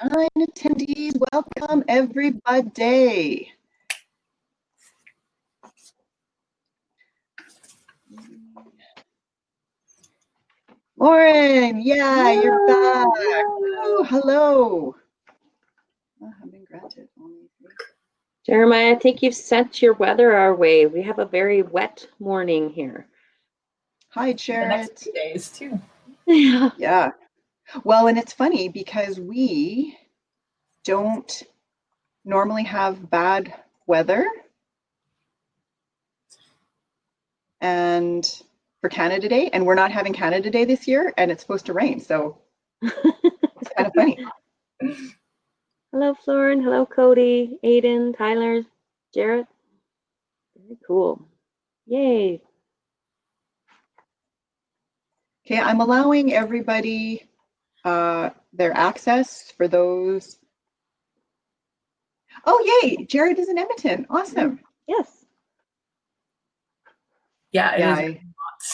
9 attendees, welcome everybody. Lauren, yeah, you're back. Oh, hello. Oh, I've been granted. Jeremiah, I think you've sent your weather our way. We have a very wet morning here. Hi, Jared. The next 2 days too. Yeah. Well, and it's funny because we don't normally have bad weather. And for Canada Day, and we're not having Canada Day this year, and it's supposed to rain, so it's kind of funny. Hello, Florin. Hello, Cody, Aiden, Tyler, Jarrett. Very cool. Yay. Okay, I'm allowing everybody their access for those. Oh, yay! Jared is in Edmonton. Awesome. Yes. Yeah,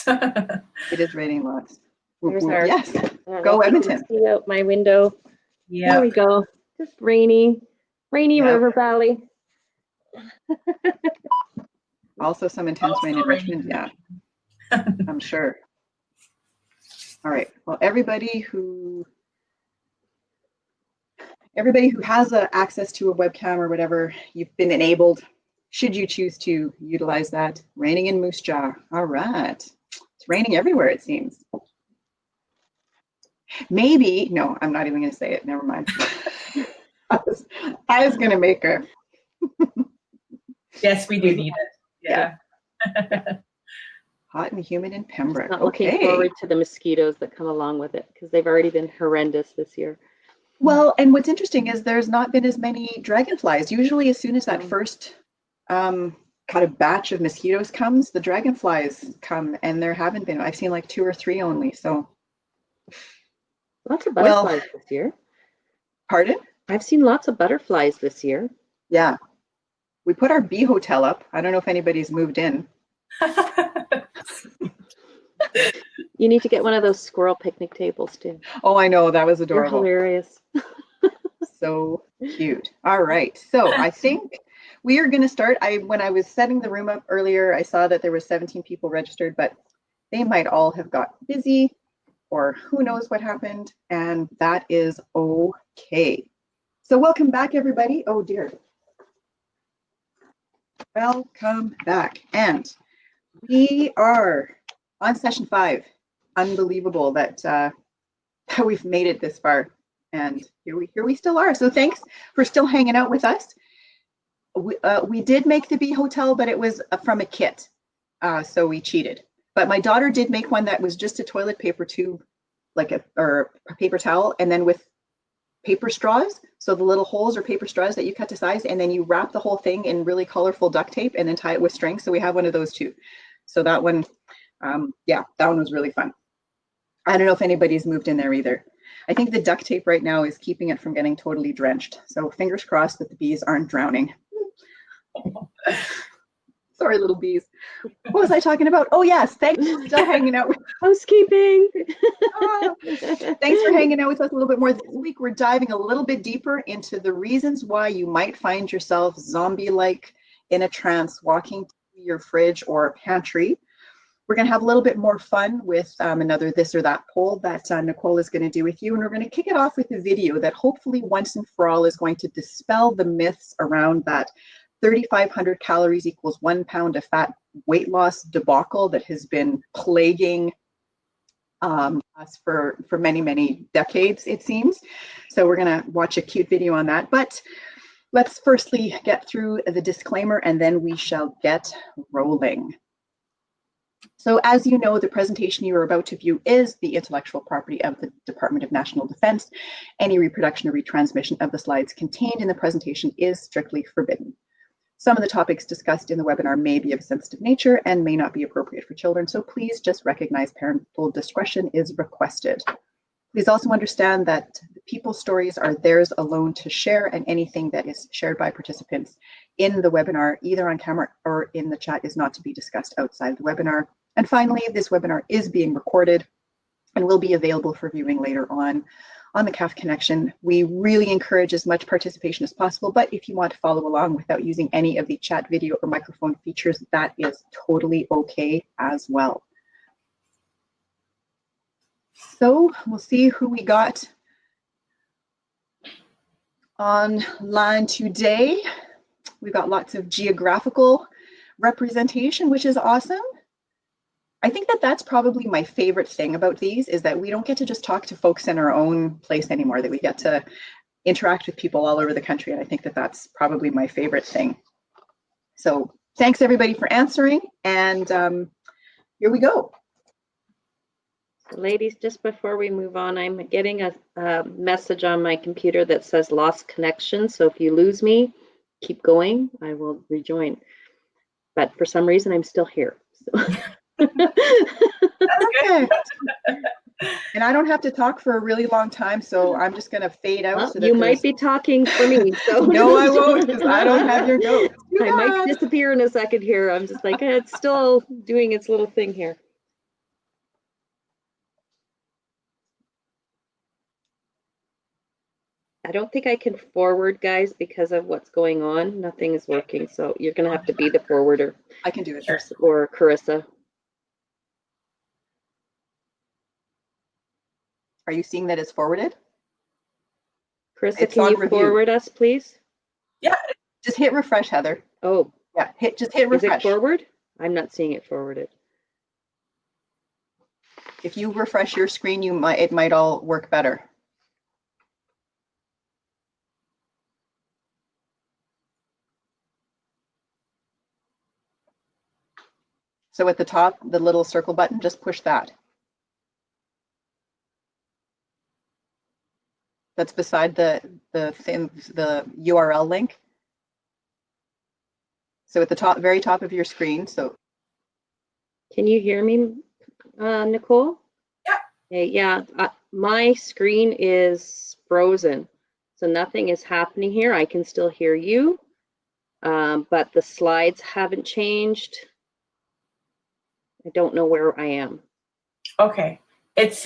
it is raining lots. There's our, yes. Go Edmonton. See out my window. Yeah. There we go. Just rainy River Valley. Also some intense rain in Richmond. Yeah, I'm sure. All right. Well, everybody who has access to a webcam or whatever, you've been enabled, should you choose to utilize that. Raining in Moose Jaw. All right. It's raining everywhere, it seems. Maybe, no, I'm not even going to say it. Never mind. I was going to make a. Yes, we do need it. Yeah. Hot and humid in Pembroke. Not looking forward to the mosquitoes that come along with it because they've already been horrendous this year. Well, and what's interesting is there's not been as many dragonflies. Usually as soon as that first kind of batch of mosquitoes comes, the dragonflies come, and there haven't been. I've seen like 2 or 3 only. So lots of butterflies this year. Pardon? I've seen lots of butterflies this year. Yeah. We put our bee hotel up. I don't know if anybody's moved in. You need to get one of those squirrel picnic tables too. Oh, I know. That was adorable. They're hilarious. So cute. All right. So I think we are going to start. When I was setting the room up earlier, I saw that there were 17 people registered, but they might all have got busy or who knows what happened. And that is okay. So welcome back, everybody. Oh, dear. Welcome back. And we are on session 5. Unbelievable that we've made it this far. And here we still are. So thanks for still hanging out with us. We did make the bee hotel, but it was from a kit. So we cheated. But my daughter did make one that was just a toilet paper tube, or a paper towel, and then with paper straws. So the little holes are paper straws that you cut to size, and then you wrap the whole thing in really colorful duct tape and then tie it with string. So we have one of those too. So that one, that one was really fun. I don't know if anybody's moved in there either. I think the duct tape right now is keeping it from getting totally drenched. So fingers crossed that the bees aren't drowning. Sorry, little bees. What was I talking about? Oh, yes. Thanks for still hanging out with housekeeping. Thanks for hanging out with us a little bit more. This week, we're diving a little bit deeper into the reasons why you might find yourself zombie-like in a trance, walking to your fridge or pantry. We're going to have a little bit more fun with another this or that poll that Nicole is going to do with you. And we're going to kick it off with a video that hopefully once and for all is going to dispel the myths around that 3,500 calories equals 1 pound of fat weight loss debacle that has been plaguing us for many, many decades, it seems. So we're going to watch a cute video on that. But let's firstly get through the disclaimer and then we shall get rolling. So as you know, the presentation you are about to view is the intellectual property of the Department of National Defense. Any reproduction or retransmission of the slides contained in the presentation is strictly forbidden. Some of the topics discussed in the webinar may be of a sensitive nature and may not be appropriate for children, so please just recognize parental discretion is requested. Please also understand that the people's stories are theirs alone to share, and anything that is shared by participants in the webinar, either on camera or in the chat, is not to be discussed outside the webinar. And finally, this webinar is being recorded, and will be available for viewing later on the CAF Connection. We really encourage as much participation as possible, but if you want to follow along without using any of the chat, video, or microphone features, that is totally okay as well. So we'll see who we got online today. We've got lots of geographical representation, which is awesome. I think that that's probably my favorite thing about these, is that we don't get to just talk to folks in our own place anymore, that we get to interact with people all over the country. And I think that that's probably my favorite thing. So thanks everybody for answering. And here we go. So ladies, just before we move on, I'm getting a message on my computer that says lost connection. So if you lose me, keep going, I will rejoin. But for some reason, I'm still here. So. Okay. And I don't have to talk for a really long time, so I'm just going to fade out. Well, So that you might be talking for me. So no, I won't, because I don't have your notes. I might disappear in a second here. I'm just like, it's still doing its little thing here. I don't think I can forward, guys, because of what's going on. Nothing is working, so you're going to have to be the forwarder. I can do it. Or Carissa. Are you seeing that it's forwarded? Carissa, It's can on you review. forward us, please? Yeah. Just hit refresh, Heather. Oh, Yeah, just hit is refresh. it forward? I'm not seeing it forwarded. If you refresh your screen, it might all work better. So at the top, the little circle button, just push that. That's beside the URL link. So at the top, very top of your screen. So Can you hear me, Nicole? Yeah. Okay, yeah, my screen is frozen, so nothing is happening here. I can still hear you, but the slides haven't changed. I don't know where I am. Okay. It's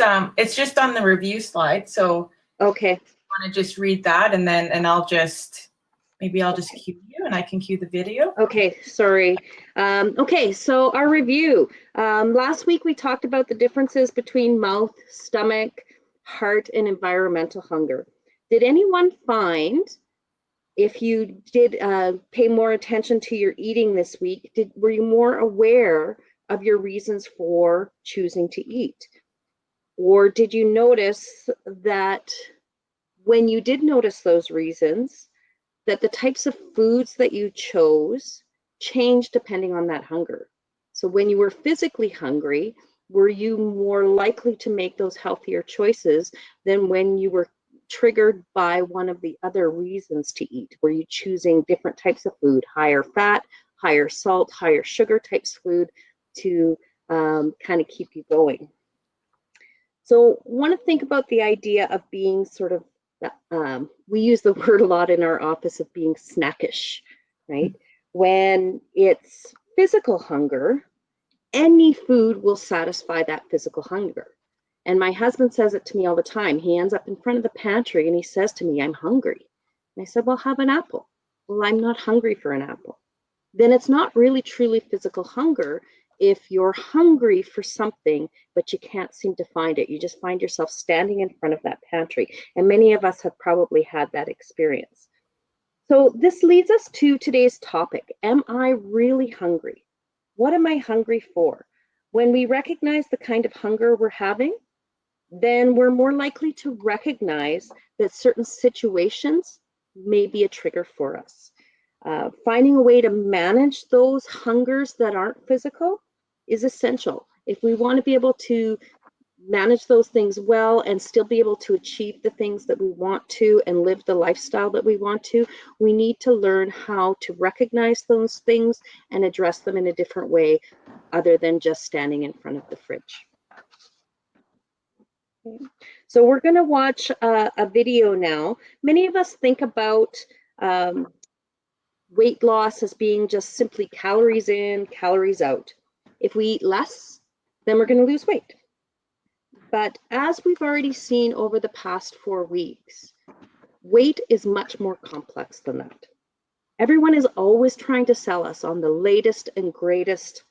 just on the review slide. So Okay. I want to just read that, and I'll just cue you, and I can cue the video. Okay, sorry. Okay, so our review. Last week we talked about the differences between mouth, stomach, heart, and environmental hunger. Did anyone find, if you did pay more attention to your eating this week, were you more aware of your reasons for choosing to eat? Or did you notice that when you did notice those reasons, that the types of foods that you chose changed depending on that hunger? So when you were physically hungry, were you more likely to make those healthier choices than when you were triggered by one of the other reasons to eat? Were you choosing different types of food, higher fat, higher salt, higher sugar types of food to kind of keep you going? So want to think about the idea of being sort of, we use the word a lot in our office of being snackish, right? When it's physical hunger, any food will satisfy that physical hunger. And my husband says it to me all the time. He ends up in front of the pantry and he says to me, I'm hungry. And I said, well, have an apple. Well, I'm not hungry for an apple. Then it's not really truly physical hunger if you're hungry for something, but you can't seem to find it. You just find yourself standing in front of that pantry. And many of us have probably had that experience. So this leads us to today's topic. Am I really hungry? What am I hungry for? When we recognize the kind of hunger we're having, then we're more likely to recognize that certain situations may be a trigger for us. Finding a way to manage those hungers that aren't physical is essential. If we want to be able to manage those things well and still be able to achieve the things that we want to and live the lifestyle that we want to, we need to learn how to recognize those things and address them in a different way other than just standing in front of the fridge. Okay. So we're going to watch a video now. Many of us think about weight loss as being just simply calories in, calories out. If we eat less, then we're going to lose weight. But as we've already seen over the past 4 weeks, weight is much more complex than that. Everyone is always trying to sell us on the latest and greatest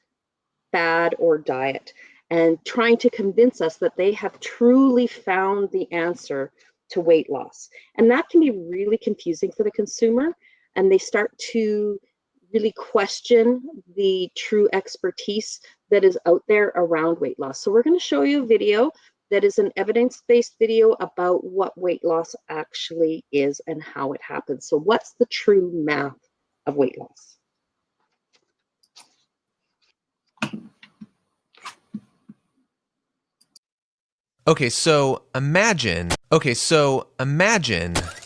fad or diet and trying to convince us that they have truly found the answer to weight loss. And that can be really confusing for the consumer, and they start to really question the true expertise that is out there around weight loss. So we're going to show you a video that is an evidence-based video about what weight loss actually is and how it happens. So what's the true math of weight loss? Okay, so imagine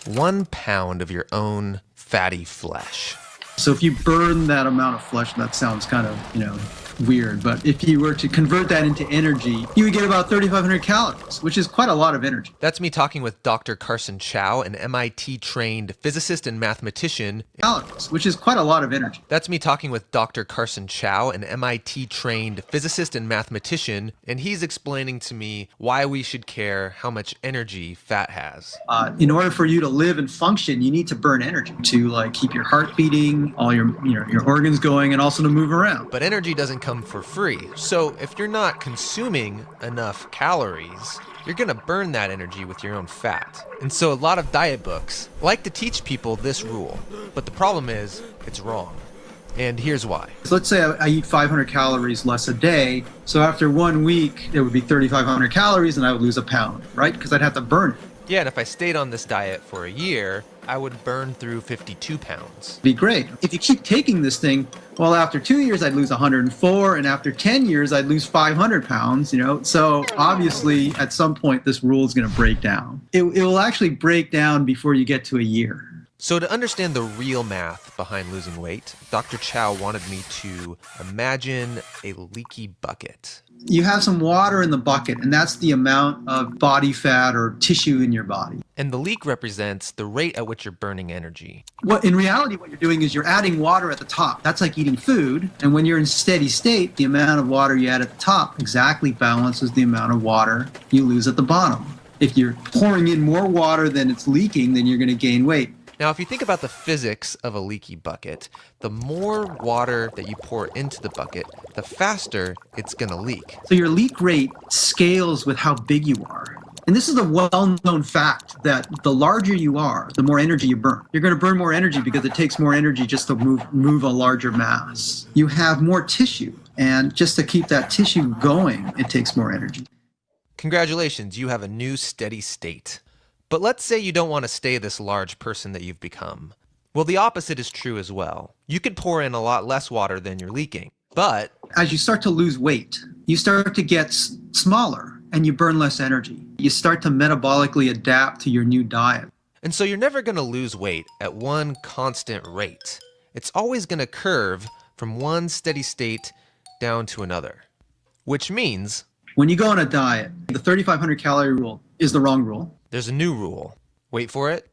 1 pound of your own fatty flesh. So if you burn that amount of flesh, that sounds kind of, weird, but if you were to convert that into energy, you would get about 3,500 calories, which is quite a lot of energy. That's me talking with Dr. Carson Chow, an MIT-trained physicist and mathematician. Calories, which is quite a lot of energy. That's me talking with Dr. Carson Chow, an MIT-trained physicist and mathematician, and he's explaining to me why we should care how much energy fat has. In order for you to live and function, you need to burn energy to keep your heart beating, all your organs going, and also to move around. But energy doesn't come for free. So if you're not consuming enough calories, you're going to burn that energy with your own fat. And so a lot of diet books like to teach people this rule, but the problem is it's wrong. And here's why. So let's say I eat 500 calories less a day. So after 1 week, it would be 3,500 calories and I would lose a pound, right? Because I'd have to burn it. Yeah, and if I stayed on this diet for a year, I would burn through 52 pounds. Be great. If you keep taking this thing, well, after 2 years, I'd lose 104, and after 10 years, I'd lose 500 pounds, So obviously, at some point, this rule is going to break down. It will actually break down before you get to a year. So to understand the real math behind losing weight, Dr. Chow wanted me to imagine a leaky bucket. You have some water in the bucket, and that's the amount of body fat or tissue in your body. And the leak represents the rate at which you're burning energy. In reality, what you're doing is you're adding water at the top. That's like eating food. And when you're in steady state, the amount of water you add at the top exactly balances the amount of water you lose at the bottom. If you're pouring in more water than it's leaking, then you're going to gain weight. Now, if you think about the physics of a leaky bucket, the more water that you pour into the bucket, the faster it's going to leak. So your leak rate scales with how big you are. And this is a well-known fact that the larger you are, the more energy you burn. You're going to burn more energy because it takes more energy just to move a larger mass. You have more tissue, and just to keep that tissue going, it takes more energy. Congratulations, you have a new steady state. But let's say you don't want to stay this large person that you've become. Well, the opposite is true as well. You could pour in a lot less water than you're leaking, but as you start to lose weight, you start to get smaller and you burn less energy. You start to metabolically adapt to your new diet. And so you're never going to lose weight at one constant rate. It's always going to curve from one steady state down to another, which means when you go on a diet, the 3,500 calorie rule is the wrong rule. There's a new rule. Wait for it.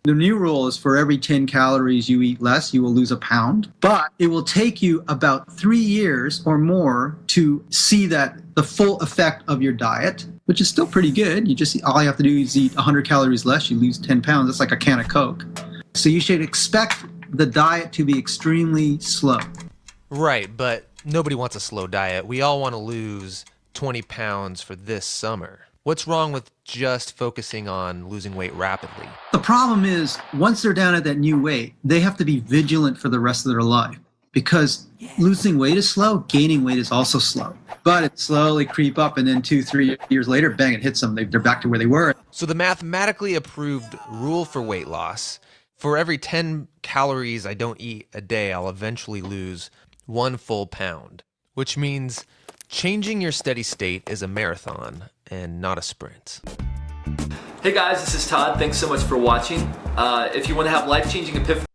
The new rule is for every 10 calories you eat less, you will lose a pound. But it will take you about 3 years or more to see that the full effect of your diet, which is still pretty good. All you have to do is eat 100 calories less, you lose 10 pounds. That's like a can of Coke. So you should expect the diet to be extremely slow. Right, but nobody wants a slow diet. We all want to lose 20 pounds for this summer. What's wrong with just focusing on losing weight rapidly? The problem is, once they're down at that new weight, they have to be vigilant for the rest of their life. Because losing weight is slow, gaining weight is also slow. But it slowly creep up, and then 2-3 years later, bang, it hits them. They're back to where they were. So the mathematically approved rule for weight loss, for every 10 calories I don't eat a day, I'll eventually lose 1 full pound. Which means changing your steady state is a marathon and not a sprint. Hey guys, this is Todd. Thanks so much for watching. If you want to have life-changing epiphany,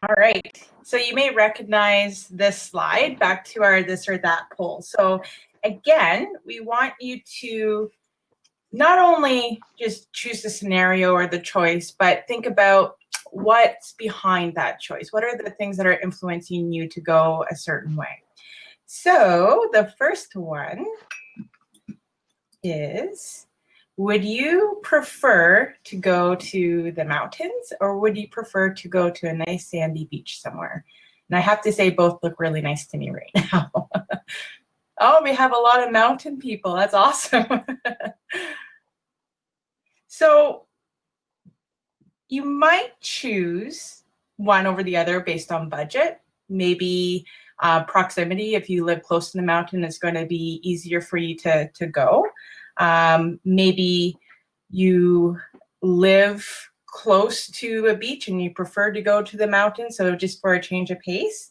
All right. So you may recognize this slide, back to our this or that poll. So again, we want you to not only just choose the scenario or the choice, but think about what's behind that choice. What are the things that are influencing you to go a certain way? So the first one is, would you prefer to go to the mountains, or would you prefer to go to a nice sandy beach somewhere? And I have to say both look really nice to me right now. Oh, we have a lot of mountain people. That's awesome. So you might choose one over the other based on budget. Maybe proximity, if you live close to the mountain, is going to be easier for you to go. Maybe you live close to a beach and you prefer to go to the mountain, so just for a change of pace.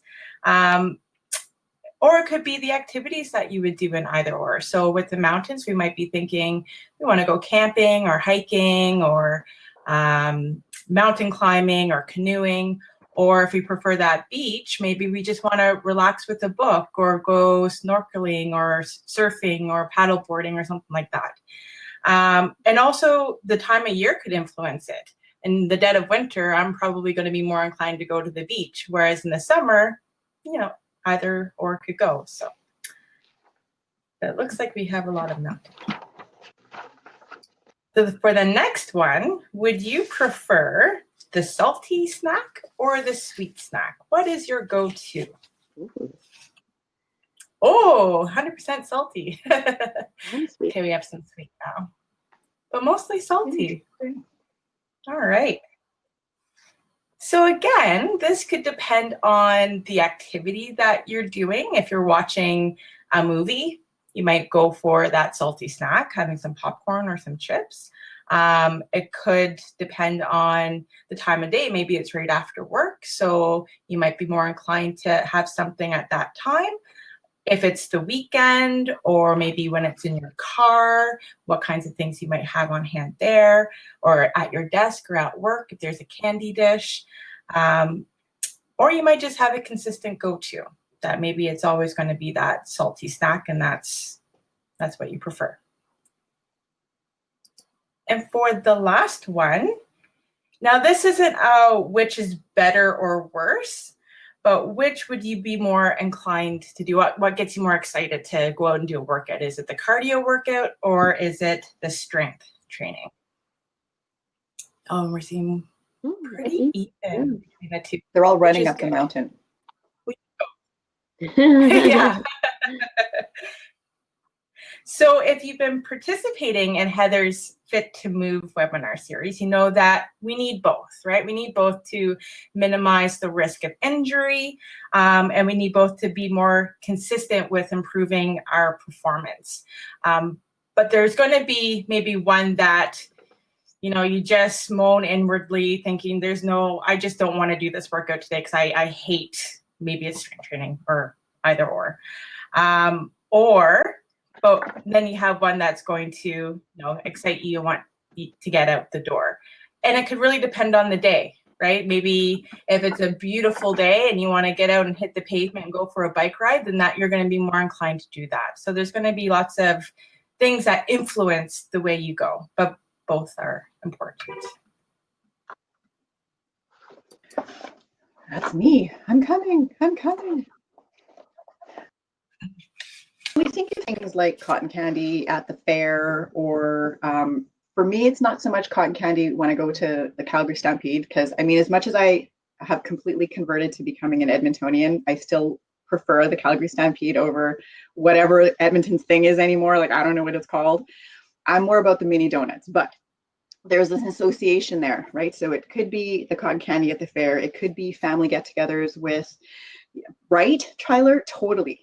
Or it could be the activities that you would do in either or. So with the mountains, we might be thinking we want to go camping or hiking or mountain climbing or canoeing. Or if we prefer that beach, maybe we just want to relax with a book or go snorkeling or surfing or paddleboarding or something like that. And also the time of year could influence it. In the dead of winter, I'm probably going to be more inclined to go to the beach, whereas in the summer, either or could go. So it looks like we have a lot of mountains. So for the next one, would you prefer the salty snack or the sweet snack? What is your go-to? Oh, 100% salty. Okay, we have some sweet now, but mostly salty. All right. So again, this could depend on the activity that you're doing. If you're watching a movie, you might go for that salty snack, having some popcorn or some chips. It could depend on the time of day. Maybe it's right after work, so you might be more inclined to have something at that time. If it's the weekend, or maybe when it's in your car, what kinds of things you might have on hand there, or at your desk or at work if there's a candy dish. Or you might just have a consistent go-to that maybe it's always going to be that salty snack, and that's what you prefer. And for the last one, now this isn't which is better or worse, but which would you be more inclined to do? What gets you more excited to go out and do a workout? Is it the cardio workout or is it the strength training? Oh, and we're seeing pretty even between the two. They're all running up the mountain. Yeah. So if you've been participating in Heather's Fit to Move webinar series, you know that we need both, right? We need both to minimize the risk of injury, and we need both to be more consistent with improving our performance. But there's going to be maybe one that, you just moan inwardly thinking I just don't want to do this workout today because I hate, maybe it's strength training or either or. But then you have one that's going to, excite you and want you to get out the door. And it could really depend on the day, right? Maybe if it's a beautiful day and you want to get out and hit the pavement and go for a bike ride, then you're going to be more inclined to do that. So there's going to be lots of things that influence the way you go, but both are important. That's me. I'm coming. We think of things like cotton candy at the fair, or for me, it's not so much cotton candy when I go to the Calgary Stampede, because as much as I have completely converted to becoming an Edmontonian, I still prefer the Calgary Stampede over whatever Edmonton's thing is anymore. Like, I don't know what it's called. I'm more about the mini donuts, but there's this association there, right? So it could be the cotton candy at the fair. It could be family get-togethers with, right, Tyler? Totally.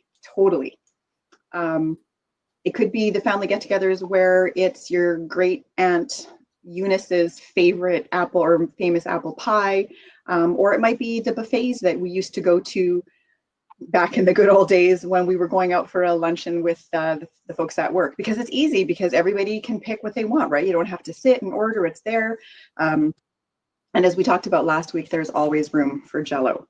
It could be the family get-togethers where it's your great aunt Eunice's favorite apple or famous apple pie, or it might be the buffets that we used to go to back in the good old days when we were going out for a luncheon with the folks at work, because it's easy, because everybody can pick what they want, right? You don't have to sit and order, it's there. And as we talked about last week, there's always room for Jell-O.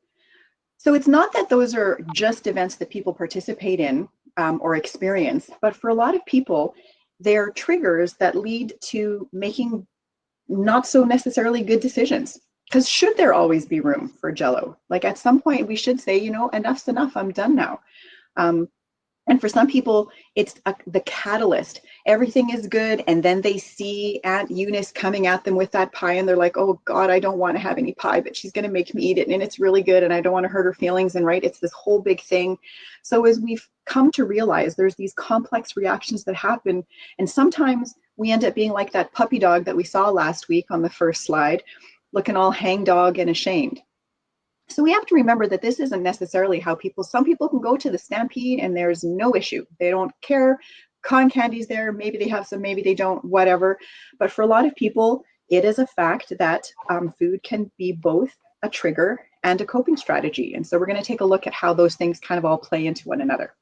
So it's not that those are just events that people participate in or experience, but for a lot of people, they're triggers that lead to making not so necessarily good decisions. Because should there always be room for Jell-O? Like at some point we should say, you know, enough's enough, I'm done now. And for some people, it's the catalyst. Everything is good, and then they see Aunt Eunice coming at them with that pie, and they're like, oh God, I don't want to have any pie, but she's going to make me eat it, and it's really good, and I don't want to hurt her feelings, and right, it's this whole big thing. So as we've come to realize, there's these complex reactions that happen, and sometimes we end up being like that puppy dog that we saw last week on the first slide, looking all hangdog and ashamed. So we have to remember that this isn't necessarily how some people can go to the Stampede and there's no issue. They don't care. Cotton candy's there. Maybe they have some, maybe they don't, whatever. But for a lot of people, it is a fact that food can be both a trigger and a coping strategy. And so we're going to take a look at how those things kind of all play into one another.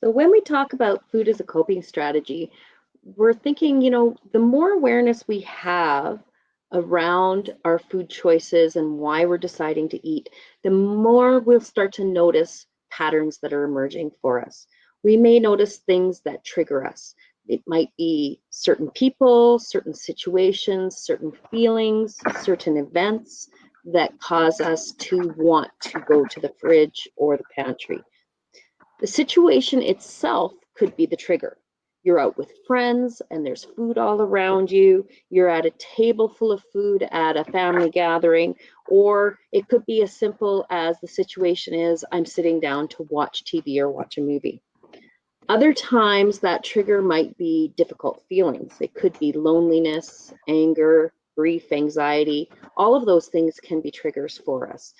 So when we talk about food as a coping strategy, we're thinking, you know, the more awareness we have around our food choices and why we're deciding to eat, the more we'll start to notice patterns that are emerging for us. We may notice things that trigger us. It might be certain people, certain situations, certain feelings, certain events that cause us to want to go to the fridge or the pantry. The situation itself could be the trigger. You're out with friends and there's food all around you. You're at a table full of food at a family gathering, or it could be as simple as the situation is I'm sitting down to watch TV or watch a movie. Other times that trigger might be difficult feelings. It could be loneliness, anger, grief, anxiety. All of those things can be triggers for us.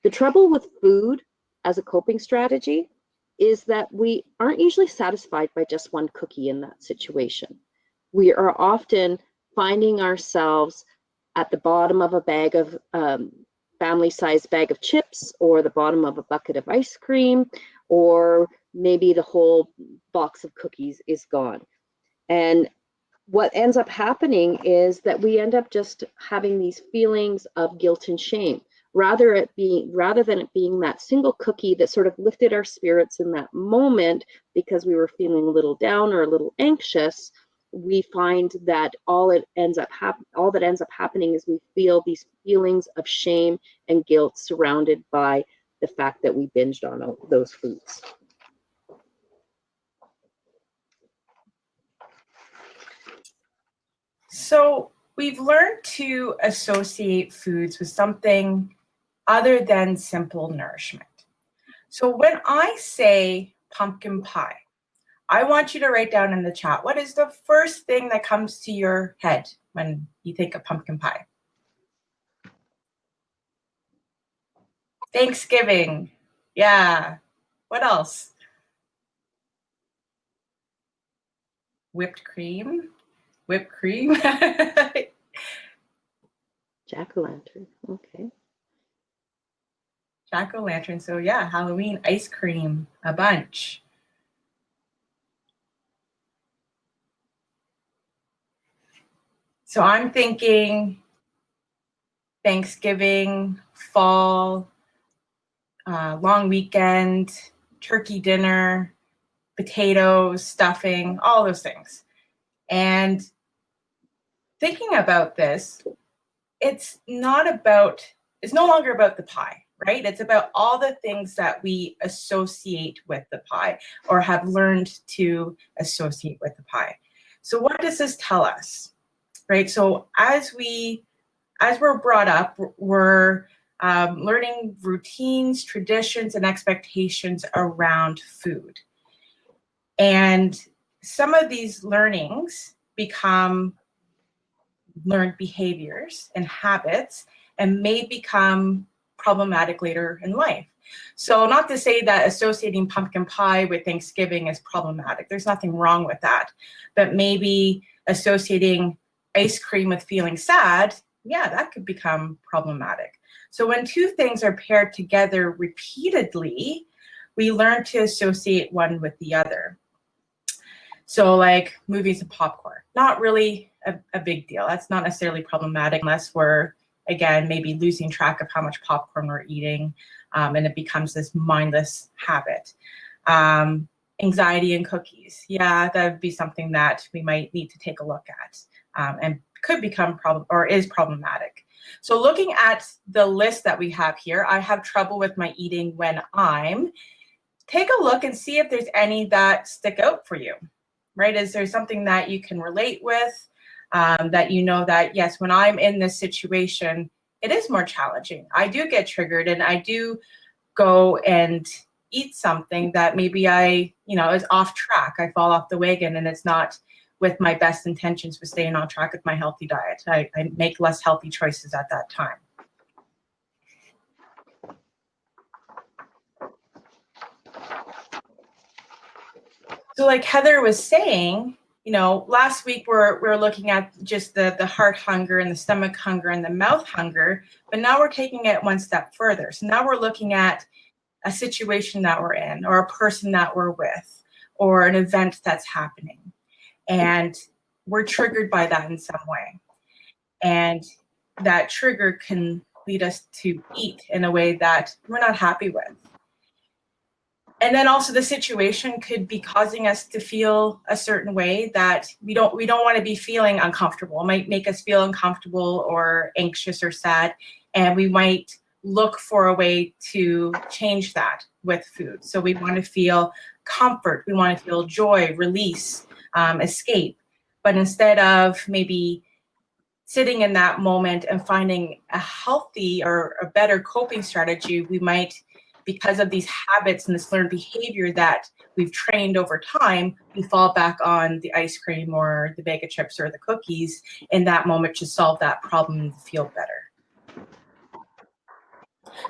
The trouble with food as a coping strategy is that we aren't usually satisfied by just one cookie in that situation. We are often finding ourselves at the bottom of a bag of family-sized bag of chips, or the bottom of a bucket of ice cream, or maybe the whole box of cookies is gone. And what ends up happening is that we end up just having these feelings of guilt and shame. Rather than it being that single cookie that sort of lifted our spirits in that moment because we were feeling a little down or a little anxious, we find that all that ends up happening is we feel these feelings of shame and guilt surrounded by the fact that we binged on those foods. So we've learned to associate foods with something other than simple nourishment. So when I say pumpkin pie, I want you to write down in the chat, what is the first thing that comes to your head when you think of pumpkin pie? Thanksgiving. Yeah. What else? Whipped cream. Whipped cream. Jack-o'-lantern. Okay. Jack-o'-lantern. So yeah, Halloween ice cream, a bunch. So I'm thinking Thanksgiving, fall, long weekend, turkey dinner, potatoes, stuffing, all those things. And thinking about this, it's no longer about the pie, right? It's about all the things that we associate with the pie or have learned to associate with the pie. So what does this tell us, right? So as we're brought up, we're learning routines, traditions, and expectations around food. And some of these learnings become learned behaviors and habits and may become problematic later in life. So not to say that associating pumpkin pie with Thanksgiving is problematic. There's nothing wrong with that. But maybe associating ice cream with feeling sad, yeah, that could become problematic. So when two things are paired together repeatedly, we learn to associate one with the other. So like movies and popcorn, not really a big deal. That's not necessarily problematic unless we're again, maybe losing track of how much popcorn we're eating, and it becomes this mindless habit. Anxiety and cookies. Yeah, that would be something that we might need to take a look at, and could become is problematic. So looking at the list that we have here, I have trouble with my eating when I'm, take a look and see if there's any that stick out for you, right? Is there something that you can relate with, that you know that, yes, when I'm in this situation, it is more challenging. I do get triggered and I do go and eat something that maybe is off track. I fall off the wagon and it's not with my best intentions for staying on track with my healthy diet. I make less healthy choices at that time. So like Heather was saying, last week we're looking at just the heart hunger and the stomach hunger and the mouth hunger, but now we're taking it one step further. So now we're looking at a situation that we're in, or a person that we're with, or an event that's happening. And we're triggered by that in some way. And that trigger can lead us to eat in a way that we're not happy with. And then also the situation could be causing us to feel a certain way that we don't want to be feeling uncomfortable. It might make us feel uncomfortable or anxious or sad. And we might look for a way to change that with food. So we want to feel comfort. We want to feel joy, release, escape. But instead of maybe sitting in that moment and finding a healthy or a better coping strategy, we might, because of these habits and this learned behavior that we've trained over time, we fall back on the ice cream or the bag of chips or the cookies in that moment to solve that problem and feel better.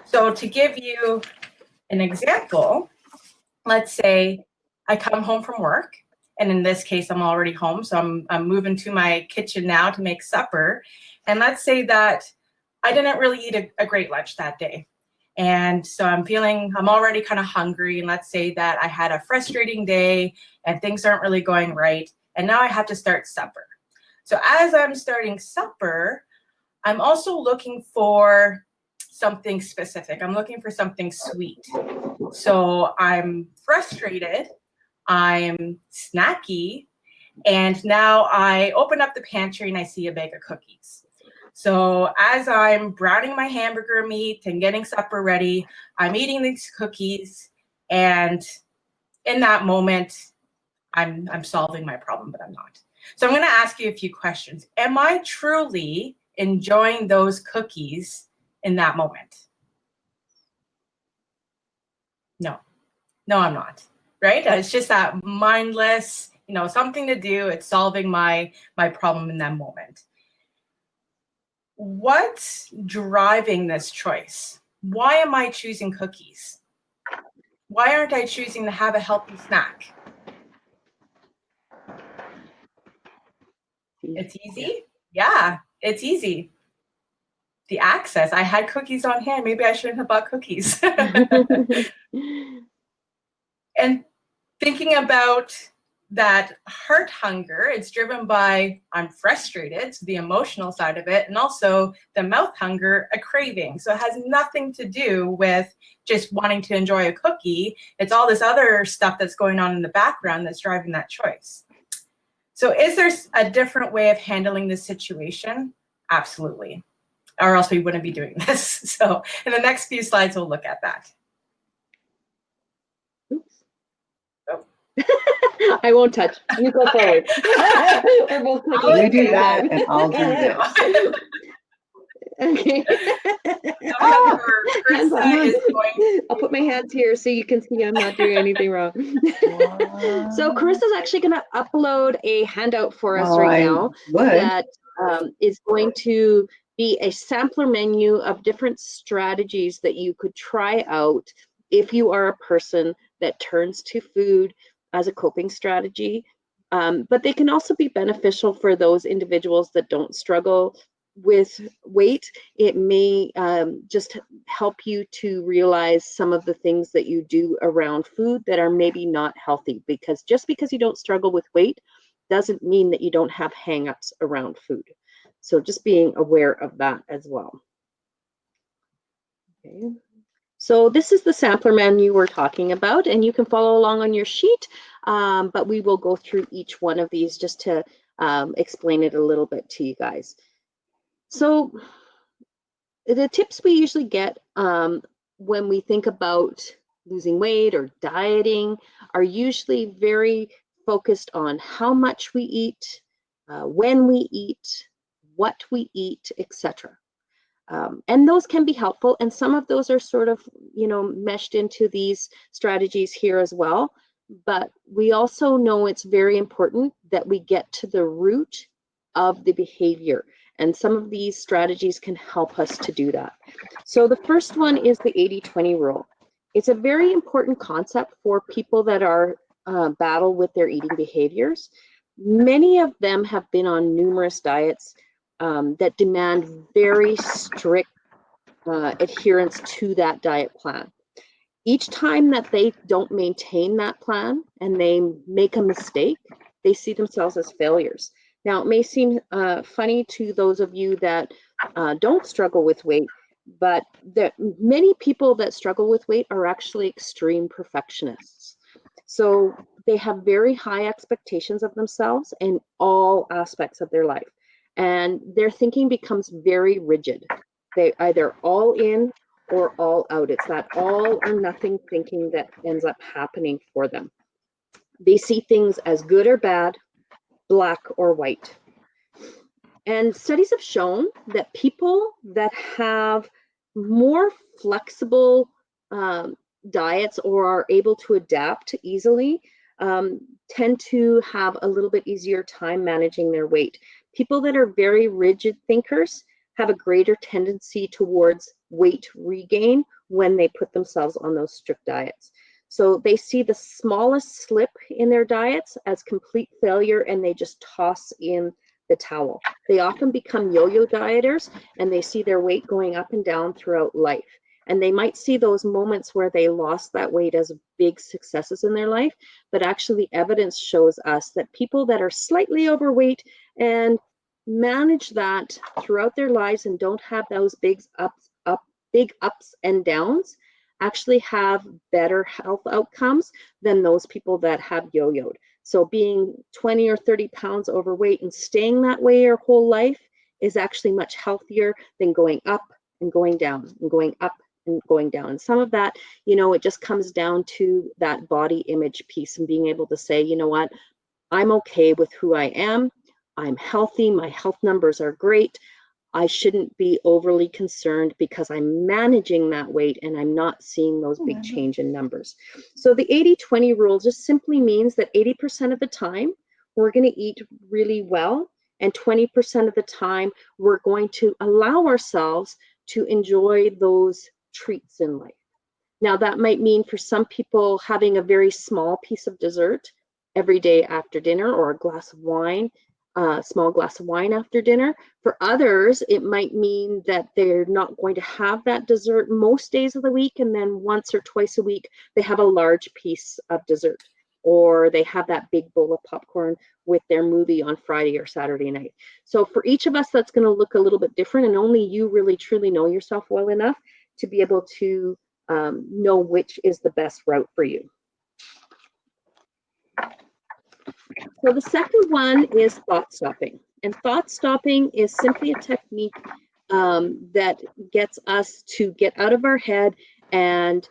So to give you an example, let's say I come home from work, and in this case, I'm already home, so I'm moving to my kitchen now to make supper. And let's say that I didn't really eat a great lunch that day. And so I'm already kind of hungry. And let's say that I had a frustrating day and things aren't really going right. And now I have to start supper. So as I'm starting supper, I'm also looking for something specific. I'm looking for something sweet. So I'm frustrated, I'm snacky, and now I open up the pantry and I see a bag of cookies. So as I'm browning my hamburger meat and getting supper ready, I'm eating these cookies, and in that moment, I'm solving my problem, but I'm not. So I'm going to ask you a few questions. Am I truly enjoying those cookies in that moment? No, I'm not, right? It's just that mindless, something to do. It's solving my problem in that moment. What's driving this choice? Why am I choosing cookies? Why aren't I choosing to have a healthy snack? It's easy? Yeah, it's easy. The access. I had cookies on hand. Maybe I shouldn't have bought cookies. And thinking about that heart hunger, it's driven by I'm frustrated, so the emotional side of it, and also the mouth hunger, a craving. So it has nothing to do with just wanting to enjoy a cookie. It's all this other stuff that's going on in the background that's driving that choice. So is there a different way of handling this situation? Absolutely. Or else we wouldn't be doing this. So in the next few slides, we'll look at that. Oops. Oh. I won't touch. You go forward. We're both you do that, and I'll do this. Okay. I'll put my hands here so you can see I'm not doing anything wrong. So Chris is actually going to upload a handout for us right now that is going to be a sampler menu of different strategies that you could try out if you are a person that turns to food as a coping strategy. But they can also be beneficial for those individuals that don't struggle with weight. It may just help you to realize some of the things that you do around food that are maybe not healthy, because just because you don't struggle with weight doesn't mean that you don't have hang-ups around food. So just being aware of that as well. Okay. So this is the sampler menu we're talking about, and you can follow along on your sheet, but we will go through each one of these just to explain it a little bit to you guys. So the tips we usually get when we think about losing weight or dieting are usually very focused on how much we eat, when we eat, what we eat, etc. And those can be helpful, and some of those are sort of, you know, meshed into these strategies here as well. But we also know it's very important that we get to the root of the behavior, and some of these strategies can help us to do that. So the first one is the 80-20 rule. It's a very important concept for people that are battle with their eating behaviors. Many of them have been on numerous diets that demand very strict adherence to that diet plan. Each time that they don't maintain that plan and they make a mistake, they see themselves as failures. Now, it may seem funny to those of you that don't struggle with weight, but many people that struggle with weight are actually extreme perfectionists. So they have very high expectations of themselves in all aspects of their life, and their thinking becomes very rigid. They either all in or all out. It's that all or nothing thinking that ends up happening for them. They see things as good or bad, black or white. And studies have shown that people that have more flexible diets or are able to adapt easily tend to have a little bit easier time managing their weight. People that are very rigid thinkers have a greater tendency towards weight regain when they put themselves on those strict diets. So they see the smallest slip in their diets as complete failure, and they just toss in the towel. They often become yo-yo dieters, and they see their weight going up and down throughout life. And they might see those moments where they lost that weight as big successes in their life, but actually the evidence shows us that people that are slightly overweight and manage that throughout their lives and don't have those big ups and downs actually have better health outcomes than those people that have yo-yoed. So being 20 or 30 pounds overweight and staying that way your whole life is actually much healthier than going up and going down and going up and going down. And some of that, you know, it just comes down to that body image piece and being able to say, you know what, I'm okay with who I am. I'm healthy. My health numbers are great. I shouldn't be overly concerned because I'm managing that weight and I'm not seeing those big change in numbers. So the 80-20 rule just simply means that 80% of the time we're going to eat really well, and 20% of the time we're going to allow ourselves to enjoy those treats in life. Now, that might mean for some people having a very small piece of dessert every day after dinner, or a glass of wine, small glass of wine after dinner. For others, it might mean that they're not going to have that dessert most days of the week, and then once or twice a week, they have a large piece of dessert, or they have that big bowl of popcorn with their movie on Friday or Saturday night. So for each of us, that's going to look a little bit different, and only you really truly know yourself well enough to be able to know which is the best route for you. So the second one is thought stopping. And thought stopping is simply a technique that gets us to get out of our head and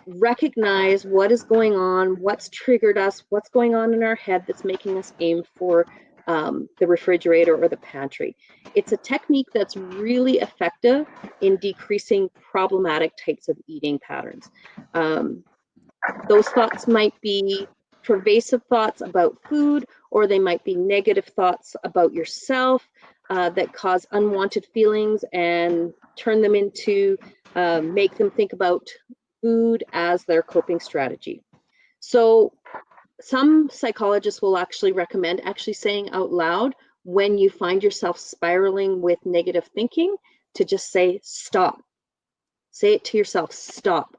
recognize what is going on, what's triggered us, what's going on in our head that's making us aim for the refrigerator or the pantry. It's a technique that's really effective in decreasing problematic types of eating patterns. Those thoughts might be pervasive thoughts about food, or they might be negative thoughts about yourself that cause unwanted feelings and turn them into, make them think about food as their coping strategy. So some psychologists will actually recommend actually saying out loud when you find yourself spiraling with negative thinking to just say, stop. Say it to yourself, stop.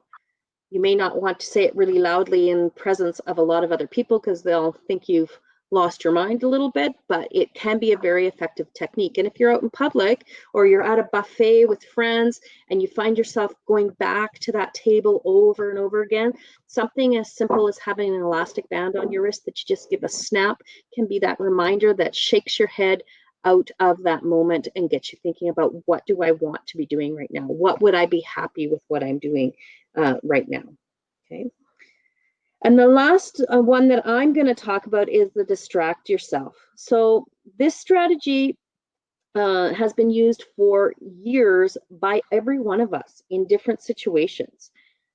You may not want to say it really loudly in presence of a lot of other people because they'll think you've lost your mind a little bit, but it can be a very effective technique. And if you're out in public or you're at a buffet with friends and you find yourself going back to that table over and over again, something as simple as having an elastic band on your wrist that you just give a snap can be that reminder that shakes your head out of that moment and gets you thinking about, what do I want to be doing right now? What would I be happy with what I'm doing right now? Okay. And the last one that I'm going to talk about is the distract yourself. So this strategy has been used for years by every one of us in different situations.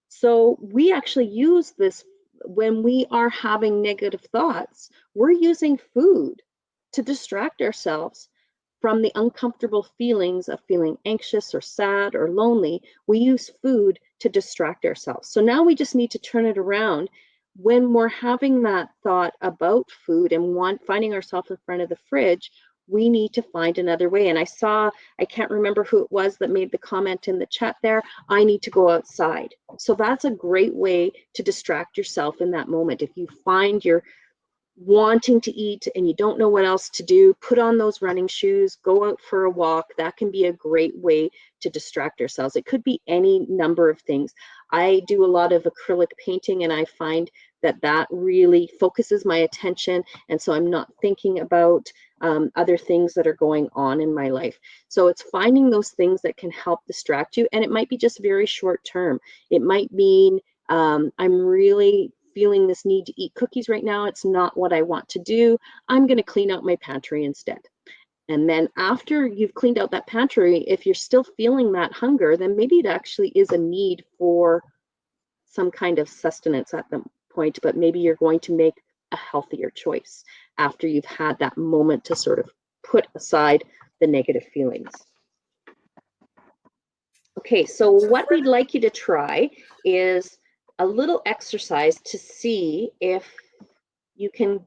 So we actually use this when we are having negative thoughts. We're using food to distract ourselves from the uncomfortable feelings of feeling anxious or sad or lonely. We use food to distract ourselves. So now we just need to turn it around. When we're having that thought about food and finding ourselves in front of the fridge, we need to find another way. And I can't remember who it was that made the comment in the chat there, I need to go outside. So that's a great way to distract yourself in that moment. If you find you're wanting to eat and you don't know what else to do, put on those running shoes, go out for a walk. That can be a great way to distract ourselves. It could be any number of things. I do a lot of acrylic painting and I find that really focuses my attention, and so I'm not thinking about other things that are going on in my life. So it's finding those things that can help distract you, and it might be just very short term. It might mean I'm really feeling this need to eat cookies right now. It's not what I want to do. I'm going to clean out my pantry instead. And then after you've cleaned out that pantry, if you're still feeling that hunger, then maybe it actually is a need for some kind of sustenance at the point, but maybe you're going to make a healthier choice after you've had that moment to sort of put aside the negative feelings. Okay, so what we'd like you to try is a little exercise to see if you can